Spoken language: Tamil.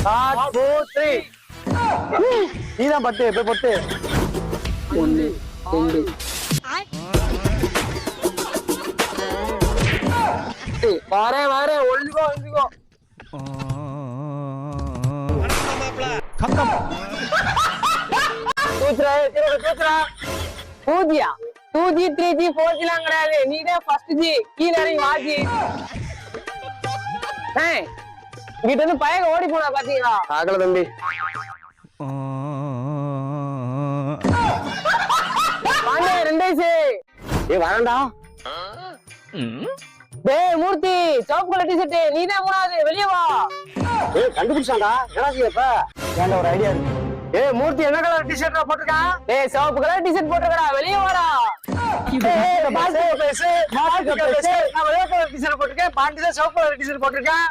1 2 3 நீதான் பட்டு போய் பொட்டு. 1 2 வரேன் ஒழுங்கோ கக்கம் தூத்துறா 2G 3G 4G எல்லாம் கிடையாது. நீதான் ஃபர்ஸ்ட் ஜி கீழ இறங்கி வாஜி. இங்கிட்ட இருந்து பயங்க ஓடி போனா பாத்தீங்களா? ஆகல தம்பி. பாண்டே 2 வயசு. வரண்டா. டேய் மூர்த்தி சவுப் கலர் டி-ஷர்ட் நீதான் மூணாவது வெளிய வா. கண்டுபிடிச்சான்டா. என்னடா செய்யப்ப? ஏன்டா ஒரு ஐடியா இருக்கு. மூர்த்தி என்ன கலர் டி-ஷர்ட் போட்டுருக்கான்? சவுப் கலர் டி-ஷர்ட் போட்டுருக்கடா வெளிய வாடா. பாத்து பேசு. நான் வெள்ளை கலர் டி-ஷர்ட் போட்டுருக்கேன். பாண்டி தான் சவுப் கலர் டி-ஷர்ட் போட்டுருக்கேன்.